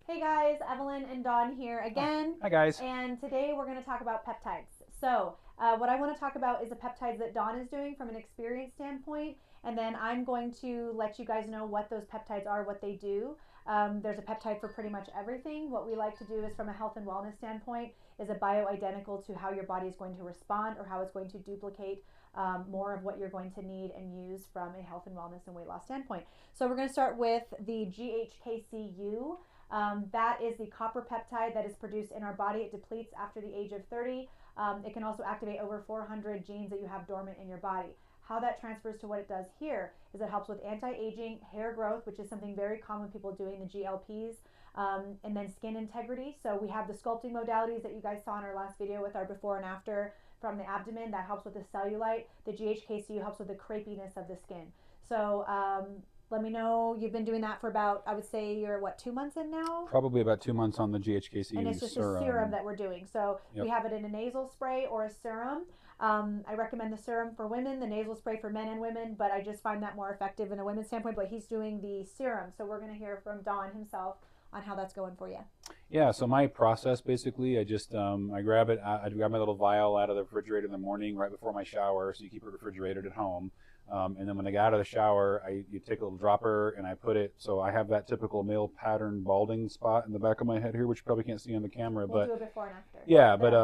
Hey guys, Evelynn and Dawn here again. Hi guys. And today we're going to talk about peptides. So, what I want to talk about is the peptides that Dawn is doing from an experience standpoint, and then I'm going to let you guys know what those peptides are, what they do. There's a peptide for pretty much everything. What we like to do is, from a health and wellness standpoint, is a bioidentical to how your body is going to respond or how it's going to duplicate more of what you're going to need and use from a health and wellness and weight loss standpoint. So, we're going to start with the GHK-Cu. That is the copper peptide that is produced in our body. It depletes after the age of 30. It can also activate over 400 genes that you have dormant in your body. How that transfers to what it does here is it helps with anti-aging, hair growth, which is something very common people doing, the GLPs, and then skin integrity. So we have the sculpting modalities that you guys saw in our last video with our before and after from the abdomen. That helps with the cellulite. The GHK-Cu helps with the crepiness of the skin. So let me know. You've been doing that for about, I would say you're what, 2 months in now? Probably about 2 months on the GHK-Cu And it's just serum. a serum that we're doing. So Yep. we have it in a nasal spray or a serum. I recommend the serum for women, the nasal spray for men and women, but I just find that more effective in a women's standpoint. But he's doing the serum. So we're going to hear from Don himself on how that's going for you. Yeah, so my process basically, I grab it, I grab my little vial out of the refrigerator in the morning right before my shower, so you keep it refrigerated at home. And then when I get out of the shower, you take a little dropper and I put it, so I have that typical male pattern balding spot in the back of my head here, which you probably can't see on the camera. We'll but do a before and after. Yeah, but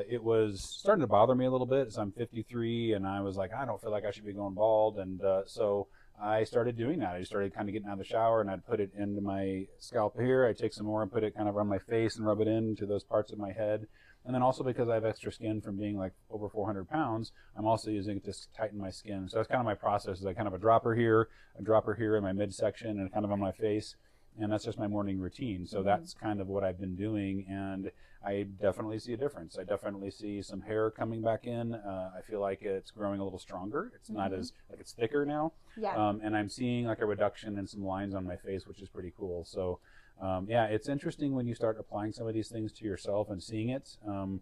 it was starting to bother me a little bit. So I'm 53, and I was like, I don't feel like I should be going bald, and so I started doing that. I just started kind of getting out of the shower, and I'd put it into my scalp here. I'd take some more and put it kind of on my face and rub it into those parts of my head. And then also because I have extra skin from being like over 400 pounds, I'm also using it to tighten my skin. So that's kind of my process. Is I kind of a dropper here in my midsection, and kind of on my face. And that's just my morning routine. So that's kind of what I've been doing, and I definitely see a difference. I definitely see some hair coming back in. I feel like it's growing a little stronger. It's not as, like, it's thicker now. Yeah. And I'm seeing like a reduction in some lines on my face, which is pretty cool. So yeah, it's interesting when you start applying some of these things to yourself and seeing it. I'm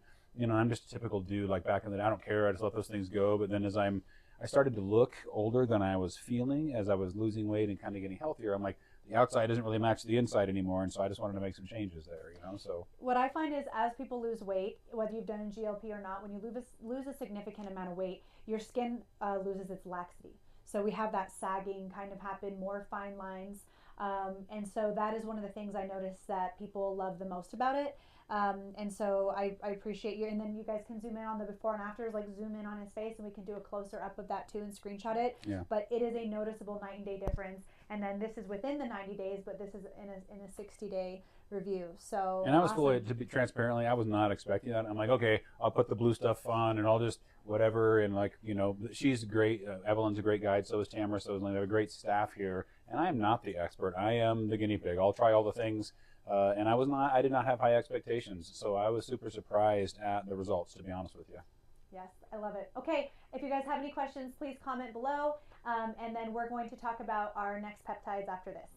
just a typical dude, like back in the day, I don't care, I just let those things go. But then I started to look older than I was feeling as I was losing weight and kind of getting healthier. I'm like, the outside doesn't really match the inside anymore, and so I just wanted to make some changes there, so. What I find is, as people lose weight, whether you've done a GLP or not, when you lose a significant amount of weight, your skin loses its laxity. So we have that sagging kind of happen, more fine lines. And so that is one of the things I notice that people love the most about it. And so I appreciate you. And then you guys can zoom in on the before and afters, like zoom in on his face, and we can do a closer up of that too and screenshot it. Yeah. But it is a noticeable night and day difference. And then this is within the 90 days, but this is in a 60-day review. So. And I was awesome. fully, to be transparently, I was not expecting that. I'm like, okay, I'll put the blue stuff on and I'll just whatever. And like, she's great. Evelynn's a great guide. So is Tamara. So is Lynn. They have a great staff here. And I am not the expert. I am the guinea pig. I'll try all the things. And I did not have high expectations. So I was super surprised at the results, to be honest with you. Yes, I love it. Okay, if you guys have any questions, please comment below. And then we're going to talk about our next peptides after this.